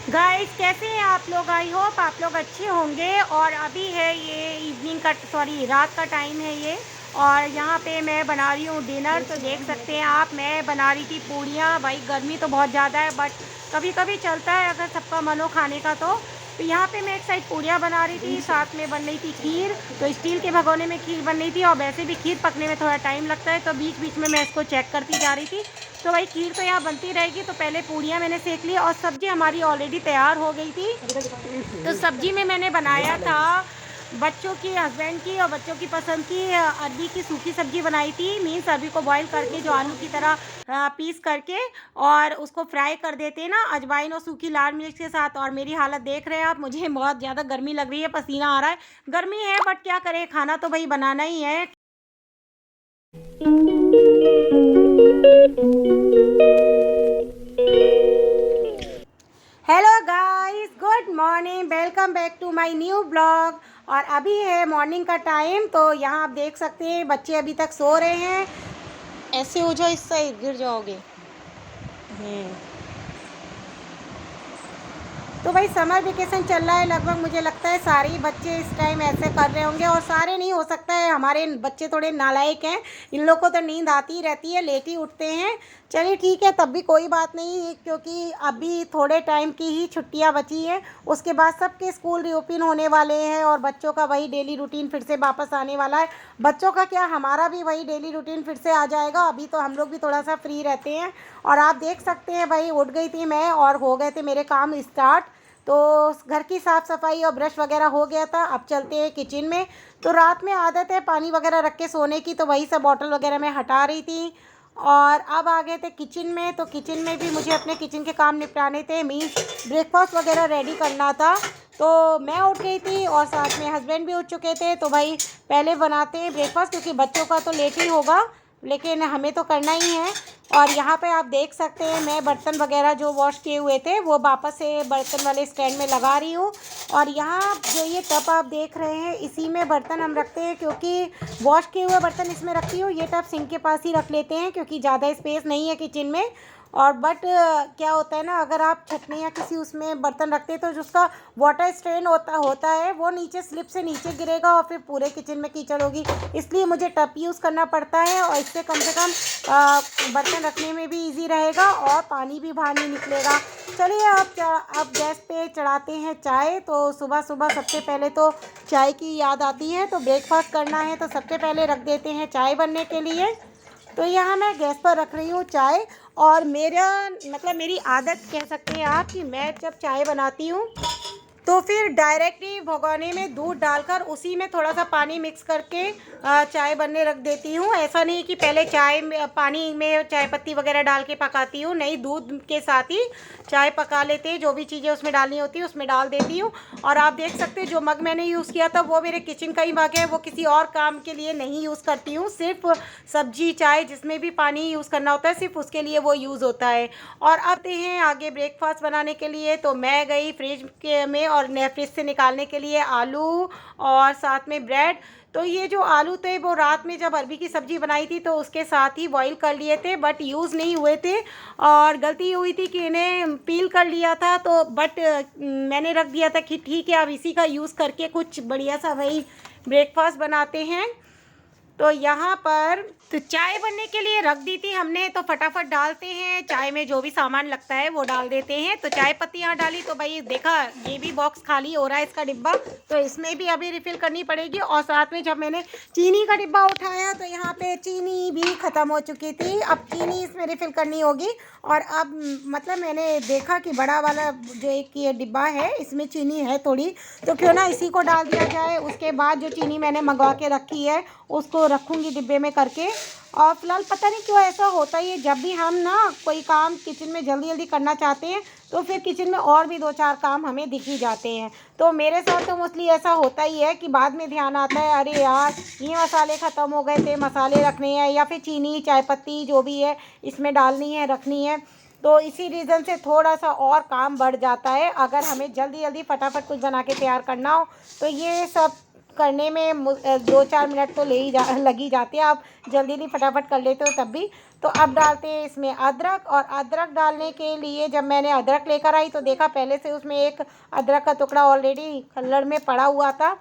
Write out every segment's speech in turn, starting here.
Guys कैसे हैं आप लोग। आई होप आप लोग अच्छे होंगे। और अभी है ये इवनिंग का रात का टाइम है ये। और यहाँ पे मैं बना रही हूँ डिनर। तो देख सकते हैं आप, मैं बना रही थी पूड़ियाँ। भाई गर्मी तो बहुत ज़्यादा है, बट कभी कभी चलता है अगर सबका मन हो खाने का। तो यहाँ पे मैं एक साइड पूड़ियाँ बना रही थी, साथ में बन रही थी खीर। तो स्टील के भगोने में खीर बन रही थी, और वैसे भी खीर पकने में थोड़ा टाइम लगता है, तो बीच बीच में मैं इसको चेक करती जा रही थी। तो भाई खीर तो यहाँ बनती रहेगी। तो पहले पूड़ियाँ मैंने सेक ली, और सब्जी हमारी ऑलरेडी तैयार हो गई थी। तो सब्जी में मैंने बनाया था बच्चों की, हस्बैंड की और बच्चों की पसंद की अरबी की सूखी सब्जी बनाई थी। मीन्स अरबी को बॉईल करके जो आलू की तरह पीस करके और उसको फ्राई कर देते हैं ना, अजवाइन और सूखी लाल मिर्च के साथ। और मेरी हालत देख रहे हैं आप, मुझे बहुत ज़्यादा गर्मी लग रही है, पसीना आ रहा है। गर्मी है बट क्या करें, खाना तो भाई बनाना ही है। Hello guys, good morning, welcome back to my new blog. और अभी है मॉर्निंग का टाइम। तो यहाँ आप देख सकते हैं बच्चे अभी तक सो रहे हैं। ऐसे हो जाओ, इस साइड गिर जाओगे। तो भाई समर वेकेशन चल रहा है लगभग, मुझे लगता है सारे ही बच्चे इस टाइम ऐसे कर रहे होंगे। और सारे नहीं, हो सकता है हमारे बच्चे थोड़े नालायक हैं, इन लोग को तो नींद आती ही रहती है, लेट ही उठते हैं। चलिए ठीक है, तब भी कोई बात नहीं, क्योंकि अभी थोड़े टाइम की ही छुट्टियां बची हैं। उसके बाद सबके स्कूल रीओपन होने वाले हैं, और बच्चों का वही डेली रूटीन फिर से वापस आने वाला है। बच्चों का क्या, हमारा भी वही डेली रूटीन फिर से आ जाएगा। अभी तो हम लोग भी थोड़ा सा फ्री रहते हैं। और आप देख सकते हैं भाई, उठ गई थी मैं और हो गए थे मेरे काम स्टार्ट। तो घर की साफ़ सफाई और ब्रश वगैरह हो गया था। अब चलते हैं किचन में। तो रात में आदत है पानी वगैरह रख के सोने की, तो वही सब बॉटल वगैरह मैं हटा रही थी। और अब आ गए थे किचन में। तो किचन में भी मुझे अपने किचन के काम निपटाने थे, मीन्स ब्रेकफास्ट वगैरह रेडी करना था। तो मैं उठ गई थी और साथ में हस्बैंड भी उठ चुके थे। तो भाई पहले बनाते हैं ब्रेकफास्ट, क्योंकि बच्चों का तो लेट ही होगा, लेकिन हमें तो करना ही है। और यहाँ पे आप देख सकते हैं मैं बर्तन वगैरह जो वॉश किए हुए थे वो वापस से बर्तन वाले स्टैंड में लगा रही हूँ। और यहाँ जो ये टब आप देख रहे हैं, इसी में बर्तन हम रखते हैं, क्योंकि वॉश किए हुए बर्तन इसमें रखती हूँ। ये टब सिंक के पास ही रख लेते हैं, क्योंकि ज़्यादा स्पेस नहीं है किचन में। और बट क्या होता है ना, अगर आप छटनी या किसी उसमें बर्तन रखते हैं तो जो उसका वाटर स्ट्रेन होता है वो नीचे स्लिप से नीचे गिरेगा, और फिर पूरे किचन में कीचड़ होगी। इसलिए मुझे टब यूज़ करना पड़ता है, और इससे कम से कम बर्तन रखने में भी इजी रहेगा और पानी भी बाहर नहीं निकलेगा। चलिए अब गैस पे चढ़ाते हैं चाय। तो सुबह सुबह सबसे पहले तो चाय की याद आती है, तो ब्रेकफास्ट करना है तो सबसे पहले रख देते हैं चाय बनने के लिए। तो यहाँ मैं गैस पर रख रही हूँ चाय। और मेरा मतलब मेरी आदत कह सकते हैं आप, कि मैं जब चाय बनाती हूँ तो फिर डायरेक्टली भगोने में दूध डालकर उसी में थोड़ा सा पानी मिक्स करके चाय बनने रख देती हूँ। ऐसा नहीं कि पहले चाय में पानी में चाय पत्ती वगैरह डाल के पकाती हूँ, नहीं, दूध के साथ ही चाय पका लेते हैं। जो भी चीज़ें उसमें डालनी होती है उसमें डाल देती हूँ। और आप देख सकते हैं जो मग मैंने यूज़ किया था वो मेरे किचन का ही मग है, वो किसी और काम के लिए नहीं यूज़ करती हूँ। सिर्फ सब्जी चाय जिसमें भी पानी यूज़ करना होता है सिर्फ उसके लिए वो यूज़ होता है। और आते हैं आगे ब्रेकफास्ट बनाने के लिए। तो मैं गई फ्रिज के में, और फ्रिज से निकालने के लिए आलू और साथ में ब्रेड। तो ये जो आलू थे वो रात में जब अरबी की सब्ज़ी बनाई थी तो उसके साथ ही बॉईल कर लिए थे, बट यूज़ नहीं हुए थे। और गलती हुई थी कि इन्हें पील कर लिया था, तो बट मैंने रख दिया था कि ठीक है अब इसी का यूज़ करके कुछ बढ़िया सा वही ब्रेकफास्ट बनाते हैं। तो यहाँ पर तो चाय बनने के लिए रख दी थी हमने, तो फटाफट डालते हैं चाय में जो भी सामान लगता है वो डाल देते हैं। तो चाय पत्ती यहाँ डाली, तो भाई देखा ये भी बॉक्स खाली हो रहा है इसका डिब्बा, तो इसमें भी अभी रिफ़िल करनी पड़ेगी। और साथ में जब मैंने चीनी का डिब्बा उठाया तो यहाँ पे चीनी भी ख़त्म हो चुकी थी, अब चीनी इसमें रिफ़िल करनी होगी। और अब मतलब मैंने देखा कि बड़ा वाला जो एक ये डिब्बा है इसमें चीनी है थोड़ी, तो क्यों ना इसी को डाल दिया जाए। उसके बाद जो चीनी मैंने मंगवा के रखी है उसको रखूँगी डिब्बे में करके। और फिलहाल पता नहीं क्यों ऐसा होता ही है, जब भी हम ना कोई काम किचन में जल्दी जल्दी करना चाहते हैं तो फिर किचन में और भी दो चार काम हमें दिख ही जाते हैं। तो मेरे साथ तो मोस्टली ऐसा होता ही है कि बाद में ध्यान आता है, अरे यार ये मसाले ख़त्म हो गए थे, मसाले रखने हैं, या फिर चीनी चाय पत्ती जो भी है इसमें डालनी है रखनी है। तो इसी रीज़न से थोड़ा सा और काम बढ़ जाता है, अगर हमें जल्दी जल्दी फटाफट कुछ बना के तैयार करना हो। तो ये सब करने में 2-4 मिनट तो लग ही जाते हैं। आप जल्दी नहीं फटाफट कर लेते हो तब भी। तो अब डालते हैं इसमें अदरक। और अदरक डालने के लिए जब मैंने अदरक लेकर आई तो देखा पहले से उसमें एक अदरक का टुकड़ा ऑलरेडी खल्लड़ में पड़ा हुआ था।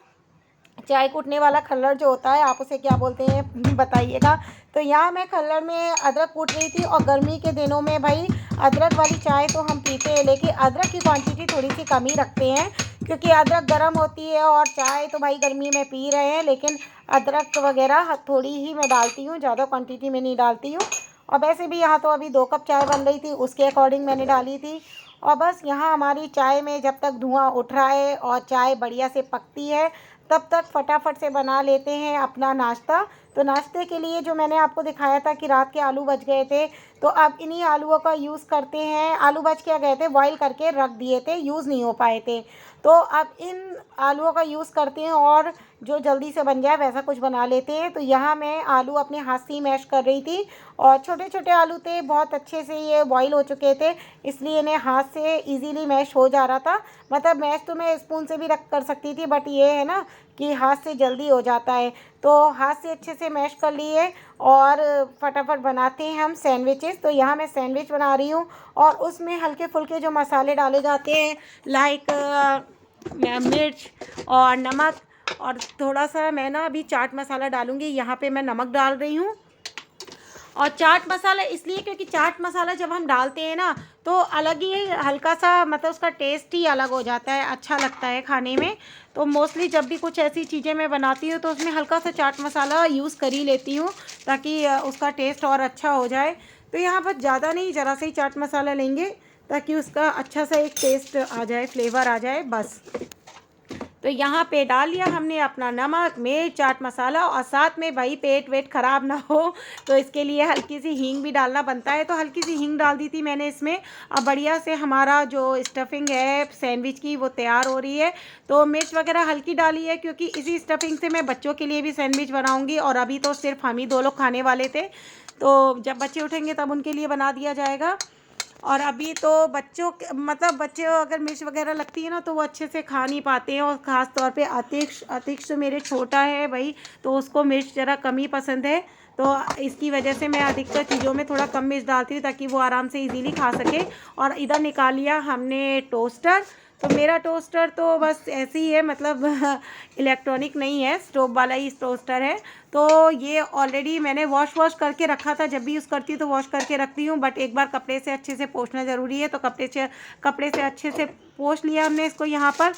चाय कूटने वाला खल्लड़ जो होता है, आप उसे क्या बोलते हैं बताइएगा। तो यहाँ मैं खल्लड़ में अदरक कूट रही थी। और गर्मी के दिनों में भाई अदरक वाली चाय तो हम पीते हैं, लेकिन अदरक की क्वांटिटी थोड़ी सी कम ही रखते हैं, क्योंकि अदरक गर्म होती है और चाय तो भाई गर्मी में पी रहे हैं। लेकिन अदरक वगैरह थोड़ी ही मैं डालती हूँ, ज़्यादा क्वांटिटी में नहीं डालती हूँ। और वैसे भी यहाँ तो अभी 2 कप चाय बन रही थी, उसके अकॉर्डिंग मैंने डाली थी। और बस यहाँ हमारी चाय में जब तक धुआं उठ रहा है और चाय बढ़िया से पकती है, तब तक फटाफट से बना लेते हैं अपना नाश्ता। तो नाश्ते के लिए जो मैंने आपको दिखाया था कि रात के आलू बच गए थे, तो अब इन्हीं आलूओं का यूज़ करते हैं। आलू बच क्या गए थे, बॉईल करके रख दिए थे, यूज़ नहीं हो पाए थे। तो अब इन आलूओं का यूज़ करते हैं और जो जल्दी से बन जाए वैसा कुछ बना लेते हैं। तो यहाँ मैं आलू अपने हाथ से ही मैश कर रही थी, और छोटे छोटे आलू थे, बहुत अच्छे से ये बॉईल हो चुके थे, इसलिए इन्हें हाथ से इजीली मैश हो जा रहा था। मतलब मैश तो मैं स्पून से भी रख कर सकती थी, बट ये है ना कि हाथ से जल्दी हो जाता है। तो हाथ से अच्छे से मैश कर लिए और फटाफट बनाते हैं हम सैंडविचेस। तो यहाँ मैं सैंडविच बना रही हूँ, और उसमें हल्के फुल्के जो मसाले डाले जाते हैं, लाइक मिर्च और नमक, और थोड़ा सा मैं ना अभी चाट मसाला डालूँगी। यहाँ पे मैं नमक डाल रही हूँ। और चाट मसाला इसलिए क्योंकि चाट मसाला जब हम डालते हैं ना, तो अलग ही हल्का सा, मतलब उसका टेस्ट ही अलग हो जाता है, अच्छा लगता है खाने में। तो मोस्टली जब भी कुछ ऐसी चीज़ें मैं बनाती हूँ तो उसमें हल्का सा चाट मसाला यूज़ कर ही लेती हूँ, ताकि उसका टेस्ट और अच्छा हो जाए। तो यहाँ पर ज़्यादा नहीं, ज़रा सा ही चाट मसाला लेंगे, ताकि उसका अच्छा सा एक टेस्ट आ जाए, फ्लेवर आ जाए, बस। तो यहाँ पे डाल लिया हमने अपना नमक, मिर्च, चाट मसाला, और साथ में भाई पेट वेट ख़राब ना हो तो इसके लिए हल्की सी हींग भी डालना बनता है। तो हल्की सी हींग डाल दी थी मैंने इसमें। अब बढ़िया से हमारा जो स्टफिंग है सैंडविच की वो तैयार हो रही है। तो मिर्च वगैरह हल्की डाली है, क्योंकि इसी स्टफिंग से मैं बच्चों के लिए भी सैंडविच बनाऊँगी, और अभी तो सिर्फ हम ही 2 लोग खाने वाले थे। तो जब बच्चे उठेंगे तब उनके लिए बना दिया जाएगा। और अभी तो बच्चों के, मतलब बच्चे अगर मिर्च वगैरह लगती है ना तो वो अच्छे से खा नहीं पाते हैं। और ख़ास तौर पे अतिक्ष तो मेरे छोटा है भाई, तो उसको मिर्च ज़रा कम ही पसंद है। तो इसकी वजह से मैं अधिकतर चीज़ों में थोड़ा कम मिर्च डालती हूँ, ताकि वो आराम से इजीली खा सके। और इधर निकाल लिया हमने टोस्टर। तो मेरा टोस्टर तो बस ऐसे ही है, मतलब इलेक्ट्रॉनिक नहीं है, स्टोव वाला ही टोस्टर है। तो ये ऑलरेडी मैंने वॉश करके रखा था, जब भी यूज़ करती हूँ तो वॉश करके रखती हूँ, बट एक बार कपड़े से अच्छे से पोंछना ज़रूरी है। तो कपड़े से अच्छे से पोंछ लिया हमने इसको यहाँ पर।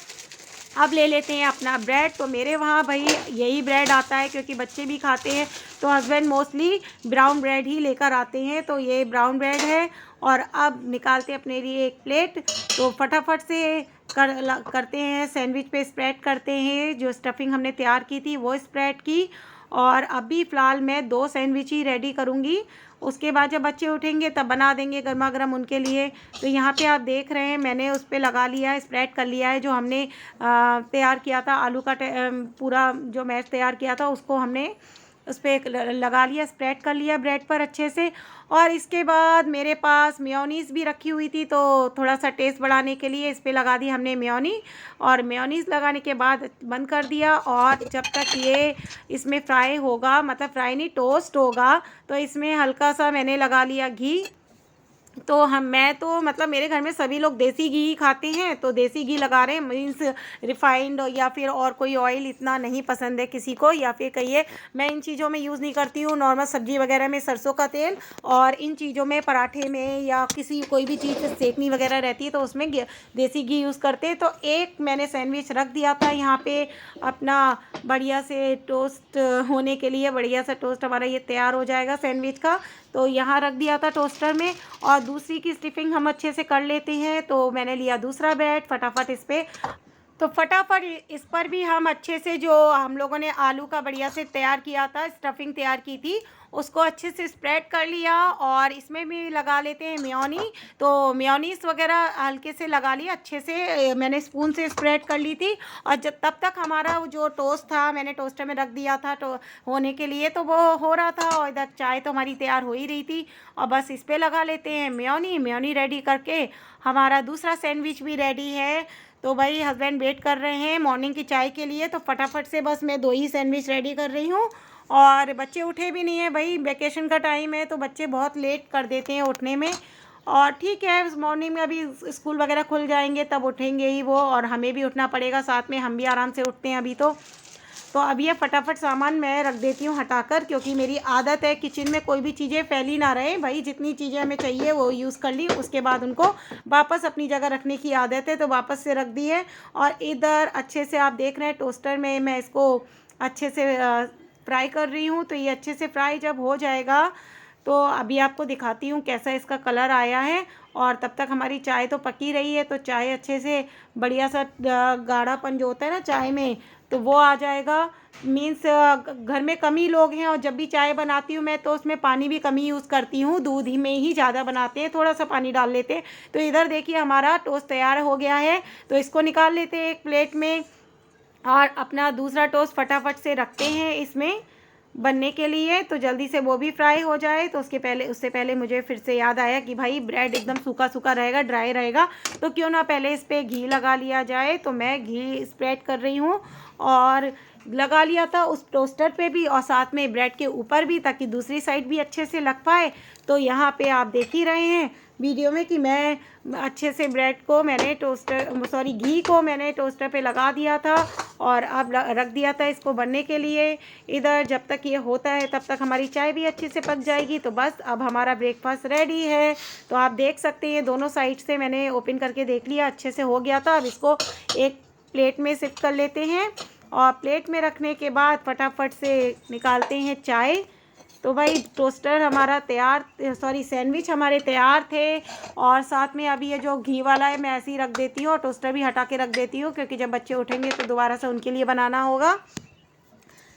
अब ले लेते हैं अपना ब्रेड। तो मेरे वहाँ भाई यही ब्रेड आता है, क्योंकि बच्चे भी खाते हैं, तो हस्बैंड मोस्टली ब्राउन ब्रेड ही लेकर आते हैं। तो ये ब्राउन ब्रेड है। और अब निकालते हैं अपने लिए एक प्लेट। तो फटाफट से करते हैं, सैंडविच पे स्प्रेड करते हैं, जो स्टफिंग हमने तैयार की थी वो स्प्रेड की। और अभी फ़िलहाल मैं 2 सैंडविच ही रेडी करूँगी, उसके बाद जब बच्चे उठेंगे तब बना देंगे गर्मा गर्म उनके लिए। तो यहाँ पे आप देख रहे हैं मैंने उस पर लगा लिया है, स्प्रेड कर लिया है, जो हमने तैयार किया था आलू का पूरा जो मैश तैयार किया था उसको हमने उस पर लगा लिया, स्प्रेड कर लिया ब्रेड पर अच्छे से। और इसके बाद मेरे पास मेयोनीज़ भी रखी हुई थी, तो थोड़ा सा टेस्ट बढ़ाने के लिए इस पर लगा दी हमने मेयोनी। और मेयोनीज़ लगाने के बाद बंद कर दिया। और जब तक ये इसमें फ्राई होगा, मतलब फ्राई नहीं, टोस्ट होगा, तो इसमें हल्का सा मैंने लगा लिया घी। तो मैं तो मतलब मेरे घर में सभी लोग देसी घी ही खाते हैं, तो देसी घी लगा रहे हैं, मीन्स रिफाइंड या फिर और कोई ऑयल इतना नहीं पसंद है किसी को, या फिर कहिए मैं इन चीज़ों में यूज़ नहीं करती हूँ। नॉर्मल सब्जी वगैरह में सरसों का तेल, और इन चीज़ों में पराठे में या किसी कोई भी चीज़ सेकनी वगैरह रहती है तो उसमें देसी घी यूज़ करते हैं। तो एक मैंने सैंडविच रख दिया था यहाँ पे अपना बढ़िया से टोस्ट होने के लिए। बढ़िया सा टोस्ट हमारा ये तैयार हो जाएगा सैंडविच का। तो यहाँ रख दिया था टोस्टर में। और दूसरी की स्टफिंग हम अच्छे से कर लेते हैं। तो मैंने लिया दूसरा ब्रेड, फटाफट इस पर, तो फटाफट इस पर भी हम अच्छे से, जो हम लोगों ने आलू का बढ़िया से तैयार किया था, स्टफिंग तैयार की थी, उसको अच्छे से स्प्रेड कर लिया। और इसमें भी लगा लेते हैं मेयोनी। तो मेयोनीज़ वगैरह हल्के से लगा लिया, अच्छे से मैंने स्पून से स्प्रेड कर ली थी। और जब तब तक हमारा वो जो टोस्ट था मैंने टोस्टर में रख दिया था तो होने के लिए, तो वो हो रहा था। और इधर चाय तो हमारी तैयार हो ही रही थी। और बस इस पर लगा लेते हैं मेयोनी रेडी करके हमारा दूसरा सैंडविच भी रेडी है। तो भाई हस्बैंड वेट कर रहे हैं मॉर्निंग की चाय के लिए, तो फटाफट से बस मैं 2 ही सैंडविच रेडी कर रही हूँ। और बच्चे उठे भी नहीं है भाई, वेकेशन का टाइम है तो बच्चे बहुत लेट कर देते हैं उठने में। और ठीक है, मॉर्निंग में अभी स्कूल वगैरह खुल जाएंगे तब उठेंगे ही वो, और हमें भी उठना पड़ेगा साथ में, हम भी आराम से उठते हैं अभी तो अब ये फटाफट सामान मैं रख देती हूँ हटाकर, क्योंकि मेरी आदत है किचन में कोई भी चीज़ें फैली ना रहे भाई, जितनी चीज़ें हमें चाहिए वो यूज़ कर ली, उसके बाद उनको वापस अपनी जगह रखने की आदत है, तो वापस से रख दी है। और इधर अच्छे से आप देख रहे हैं टोस्टर में मैं इसको अच्छे से फ्राई कर रही हूँ। तो ये अच्छे से फ्राई जब हो जाएगा तो अभी आपको दिखाती हूँ कैसा इसका कलर आया है। और तब तक हमारी चाय तो पकी रही है, तो चाय अच्छे से बढ़िया सा गाढ़ापन जो होता है ना चाय में, तो वो आ जाएगा। मीन्स घर में कम ही लोग हैं और जब भी चाय बनाती हूँ मैं तो उसमें पानी भी कम ही यूज़ करती हूँ, दूध ही में ही ज़्यादा बनाते हैं, थोड़ा सा पानी डाल लेते हैं। तो इधर देखिए हमारा टोस्ट तैयार हो गया है, तो इसको निकाल लेते हैं एक प्लेट में और अपना दूसरा टोस्ट फटाफट से रखते हैं इसमें बनने के लिए, तो जल्दी से वो भी फ्राई हो जाए। तो उससे पहले मुझे फिर से याद आया कि भाई ब्रेड एकदम सूखा सूखा रहेगा, ड्राई रहेगा, तो क्यों ना पहले इस पर घी लगा लिया जाए। तो मैं घी स्प्रेड कर रही हूँ और लगा लिया था उस टोस्टर पे भी और साथ में ब्रेड के ऊपर भी, ताकि दूसरी साइड भी अच्छे से लग पाए। तो यहाँ पे आप देख ही रहे हैं वीडियो में कि मैं अच्छे से ब्रेड को मैंने घी को मैंने टोस्टर पे लगा दिया था और अब रख दिया था इसको बनने के लिए। इधर जब तक ये होता है तब तक हमारी चाय भी अच्छे से पक जाएगी। तो बस अब हमारा ब्रेकफास्ट रेडी है। तो आप देख सकते हैं दोनों साइड से मैंने ओपन करके देख लिया, अच्छे से हो गया था। अब इसको एक प्लेट में शिफ्ट कर लेते हैं और प्लेट में रखने के बाद फटाफट से निकालते हैं चाय। तो भाई टोस्टर हमारा तैयार, सैंडविच हमारे तैयार थे। और साथ में अभी ये जो घी वाला है मैं ऐसे ही रख देती हूँ और टोस्टर भी हटा के रख देती हूँ, क्योंकि जब बच्चे उठेंगे तो दोबारा से उनके लिए बनाना होगा।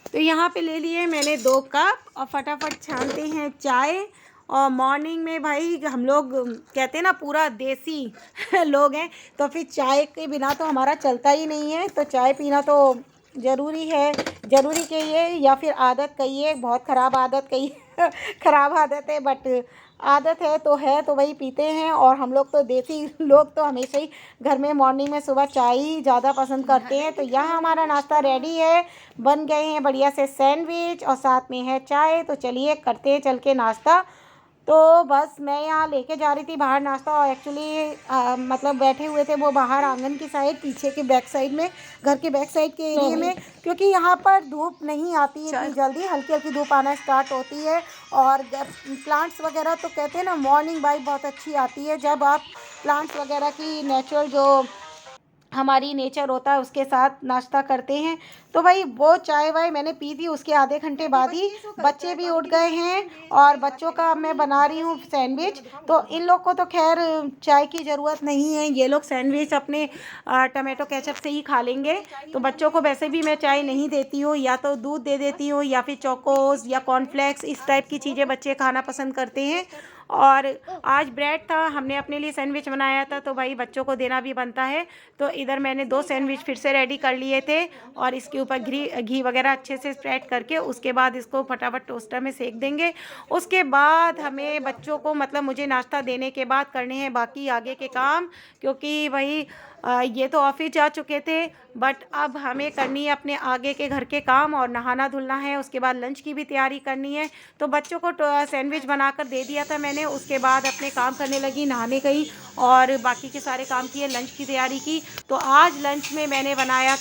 तो यहाँ पे ले लिए मैंने 2 कप और फटाफट छानते हैं चाय। और मॉर्निंग में भाई हम लोग कहते हैं ना पूरा देसी लोग हैं, तो फिर चाय के बिना तो हमारा चलता ही नहीं है। तो चाय पीना तो ज़रूरी है, ज़रूरी कहिए या फिर आदत कहिए, बहुत ख़राब आदत कहिए ख़राब आदत है बट आदत है तो वही पीते हैं। और हम लोग तो देसी लोग तो हमेशा ही घर में मॉर्निंग में सुबह चाय ही ज़्यादा पसंद करते हैं। तो यहाँ हमारा नाश्ता रेडी है, बन गए हैं बढ़िया से सैंडविच और साथ में है चाय। तो चलिए करते हैं चल के नाश्ता। तो बस मैं यहाँ लेके जा रही थी बाहर नाश्ता, और एक्चुअली मतलब बैठे हुए थे वो बाहर आंगन की साइड, पीछे के बैक साइड में, घर के बैक साइड के एरिया में, क्योंकि यहाँ पर धूप नहीं आती है इतनी जल्दी, हल्की हल्की धूप आना स्टार्ट होती है। और प्लांट्स वगैरह तो कहते हैं ना मॉर्निंग वाइब बहुत अच्छी आती है जब आप प्लांट्स वगैरह की नेचुरल जो हमारी नेचर होता है उसके साथ नाश्ता करते हैं। तो भाई वो चाय वाय मैंने पी थी, उसके आधे घंटे बाद ही बच्चे भी उठ गए हैं और बच्चों का अब मैं बना रही हूँ सैंडविच। तो इन लोग को तो खैर चाय की ज़रूरत नहीं है, ये लोग सैंडविच अपने टमाटो केचप से ही खा लेंगे। तो बच्चों को वैसे भी मैं चाय नहीं देती हूँ, या तो दूध दे देती हूँ या फिर चोकोस या कॉर्नफ्लेक्स, इस टाइप की चीज़ें बच्चे खाना पसंद करते हैं। और आज ब्रेड था, हमने अपने लिए सैंडविच बनाया था तो भाई बच्चों को देना भी बनता है। तो इधर मैंने 2 सैंडविच फिर से रेडी कर लिए थे और इसके ऊपर घी वगैरह अच्छे से स्प्रेड करके उसके बाद इसको फटाफट टोस्टर में सेक देंगे। उसके बाद हमें बच्चों को मतलब मुझे नाश्ता देने के बाद करने हैं बाकी आगे के काम, क्योंकि भाई ये तो ऑफिस जा चुके थे, बट अब हमें करनी है अपने आगे के घर के काम और नहाना धुलना है, उसके बाद लंच की भी तैयारी करनी है। तो बच्चों को सैंडविच बनाकर दे दिया था मैंने, उसके बाद अपने काम करने लगी, नहाने गई और बाकी के सारे काम किए, लंच की तैयारी की। तो आज लंच में मैंने बनाया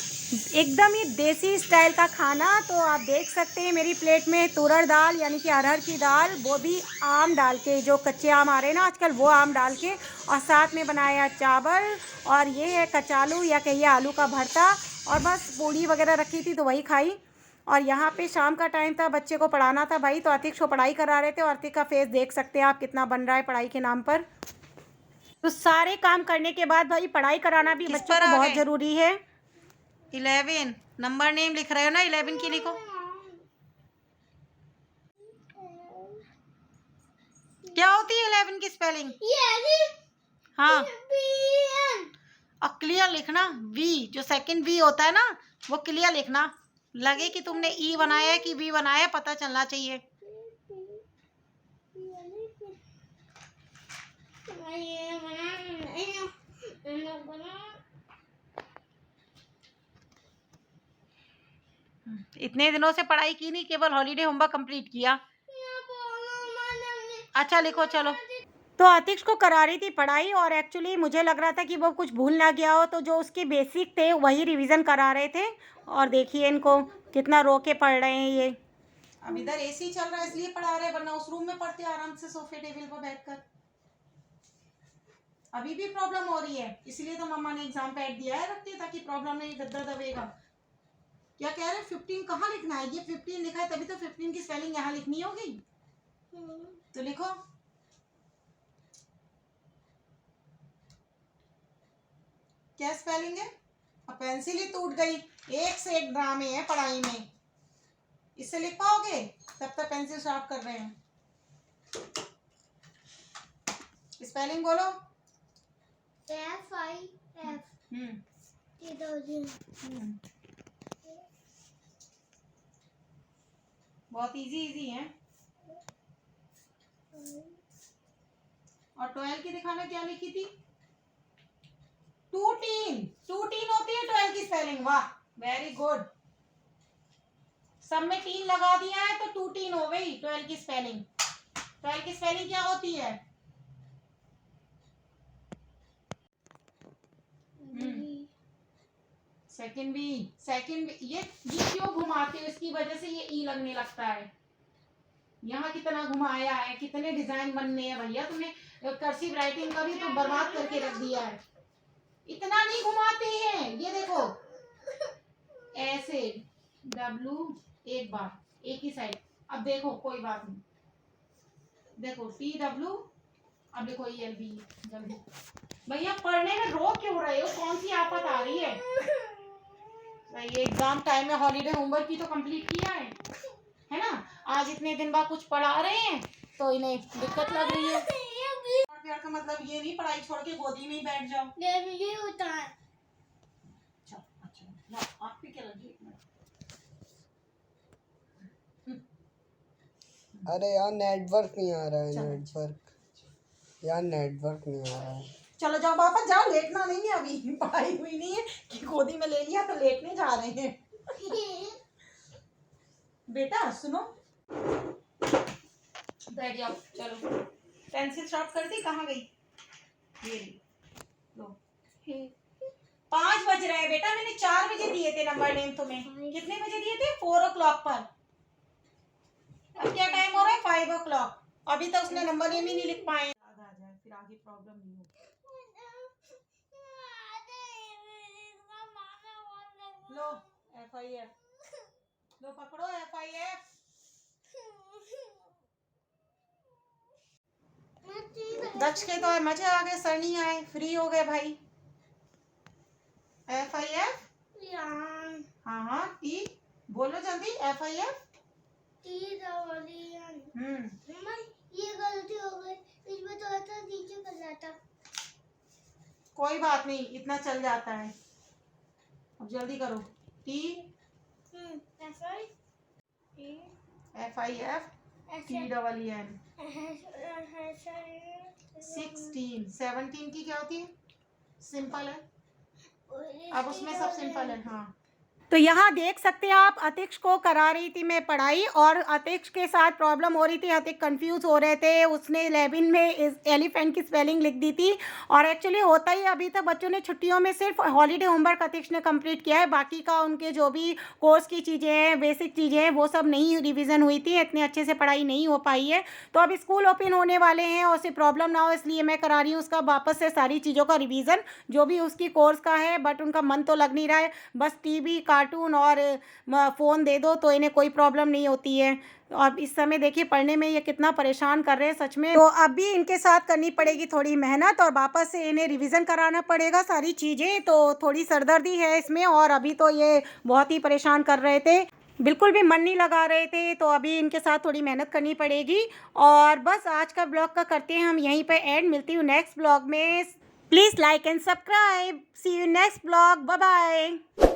एकदम ही देसी स्टाइल का खाना। तो आप देख सकते हैं मेरी प्लेट में तुरर दाल यानी कि अरहर की दाल, वो भी आम डाल के, जो कच्चे आम आ रहे हैं ना आजकल, वो आम डाल के, और साथ में बनाया चावल, और ये है कचालू या कहिए आलू का भरता, और बस पूड़ी वगैरह रखी थी तो वही खाई। और यहाँ पे शाम का टाइम था, बच्चे को पढ़ाना था भाई, तो आतिक को पढ़ाई करा रहे थे और आतिक का फेस देख सकते हैं आप कितना बन रहा है पढ़ाई के नाम पर। तो सारे काम करने के बाद भाई पढ़ाई कराना भी बच्चों को बहुत ज़रूरी है। 11 नंबर नेम लिख रहे हो ना, 11 की लिखो। क्या होती है 11 की स्पेलिंग? हाँ, और क्लियर लिखना, वी जो सेकंड वी होता है ना वो क्लियर लिखना, लगे कि तुमने ई बनाया है कि वी बनाया है पता चलना चाहिए। इतने दिनों से पढ़ाई की नहीं, केवल हॉलीडे होमवर्क कंप्लीट किया। अच्छा लिखो चलो। तो आतिश को करा रही थी पढ़ाई और एक्चुअली मुझे लग रहा था कि वो कुछ भूल ना गया हो, तो जो उसके बेसिक थे वही रिवीजन करा रहे थे। और देखिए इनको कितना रो के पढ़ रहे हैं ये। अब इधर एसी चल रहा है इसलिए पढ़ा रहे, वरना उस रूम में पढ़ते आराम से सोफे टेबल पर बैठकर। अभी भी प्रॉब्लम हो रही है, इसलिए तो मम्मा ने एग्जाम पैड दिया है रखते, ताकि प्रॉब्लम नहीं, गद्दा दबेगा। क्या कह रहे हैं 15 कहाँ लिखना है? ये 15 लिखा है, तभी तो 15 की स्पेलिंग यहाँ लिखनी होगी। तो लिखो। क्या स्पेलिंग है? अब पेंसिल ही टूट गई। एक से एक ड्रामे है पढ़ाई में। इससे लिख पाओगे? तब तक पेंसिल शार्प कर रहे हैं। स्पेलिंग बोलो। FIF। बहुत इजी है। और 12 की दिखाना, क्या लिखी थी? 2 होती है 12 की स्पेलिंग। वाह, वेरी गुड। सब में 3 लगा दिया है तो 2 हो गई 12 की स्पेलिंग। 12 की स्पेलिंग क्या होती है? Second B. ये क्यों घुमाते हो? इसकी वजह से ये ई लगने लगता है। यहाँ कितना घुमाया है, कितने डिजाइन बनने हैं भैया। तुमने कर्सिव राइटिंग का भी तो बर्बाद करके रख दिया है। इतना नहीं घुमाते हैं। ये देखो ऐसे W एक बार एक ही साइड। अब देखो कोई बात नहीं, देखो TW। अब देखो ELB। जल्दी भैया, पढ़ने में रो क्यों रहे हो? कौन सी आफत आ रही है? ये एग्जाम टाइम में हॉलीडे होमवर्क की तो कंप्लीट किया है ना। आज इतने दिन बाद कुछ पढ़ा रहे हैं तो इन्हें दिक्कत लग रही है। प्यार का मतलब ये नहीं पढ़ाई छोड़ के गोदी में ही बैठ जाओ। ये होता है। अच्छा आप भी क्या लगी? अरे यार नेटवर्क नहीं आ रहा है। नेटवर्क नहीं आ रहा है। चलो जाओ वापस जाओ, लेटना नहीं है। अभी पढ़ाई हुई नहीं है कि गोदी में ले लिया तो लेटने जा रहे हैं। बेटा सुनो, बैठ जाओ। चलो पेंसिल शॉर्प कर दी, कहाँ गई? ये लो। 5 बज रहे हैं बेटा, मैंने 4 बजे दिए थे नंबर नेम तुम्हें। कितने बजे दिए थे? 4 o'clock पर। अब क्या टाइम हो रहा है? 5 o'clock। अभी तक उसने नंबर नेम ही नहीं लिख पाए। याद आ जाए फिर आगे प्रॉब्लम नहीं होगी। लो FIF लो, पकड़ो FIF। दक्ष के तो मजे आ गए, सर नहीं आए, फ्री हो गए भाई। FIF। हाँ T बोलो जल्दी। FIF। ये गलती हो गई, इसमें तो ऐसा नीचे कर जाता। कोई बात नहीं, इतना चल जाता है। अब जल्दी करो। T FIF TEEN। 16 17 की क्या होती है? सिंपल है। अब उसमें सब सिंपल है। हाँ, तो यहाँ देख सकते हैं आप, अतिक्ष को करा रही थी मैं पढ़ाई और अतिक्ष के साथ प्रॉब्लम हो रही थी। अतिक्ष कंफ्यूज हो रहे थे। उसने 11 में एलिफेंट की स्पेलिंग लिख दी थी। और एक्चुअली होता ही अभी तक बच्चों ने छुट्टियों में सिर्फ हॉलीडे होमवर्क अतिक्ष ने कंप्लीट किया है। बाकी का उनके जो भी कोर्स की चीज़ें हैं, बेसिक चीज़ें हैं, वो सब नहीं रिविज़न हुई थी। इतने अच्छे से पढ़ाई नहीं हो पाई है। तो अब स्कूल ओपन होने वाले हैं और उसे प्रॉब्लम ना हो इसलिए मैं करा रही हूँ उसका वापस से सारी चीज़ों का रिविज़न, जो भी उसकी कोर्स का है। बट उनका मन तो लग नहीं रहा है। बस TV कार्टून और फ़ोन दे दो तो इन्हें कोई प्रॉब्लम नहीं होती है। तो अब इस समय देखिए पढ़ने में ये कितना परेशान कर रहे हैं सच में। तो अब भी इनके साथ करनी पड़ेगी थोड़ी मेहनत और वापस से इन्हें रिवीजन कराना पड़ेगा सारी चीज़ें। तो थोड़ी सरदर्दी है इसमें और अभी तो ये बहुत ही परेशान कर रहे थे, बिल्कुल भी मन नहीं लगा रहे थे। तो अभी इनके साथ थोड़ी मेहनत करनी पड़ेगी। और बस आज का ब्लॉग का करते हैं हम यहीं पर एंड। मिलती हूँ नेक्स्ट ब्लॉग में। Please like and subscribe. See you next blog. Bye bye.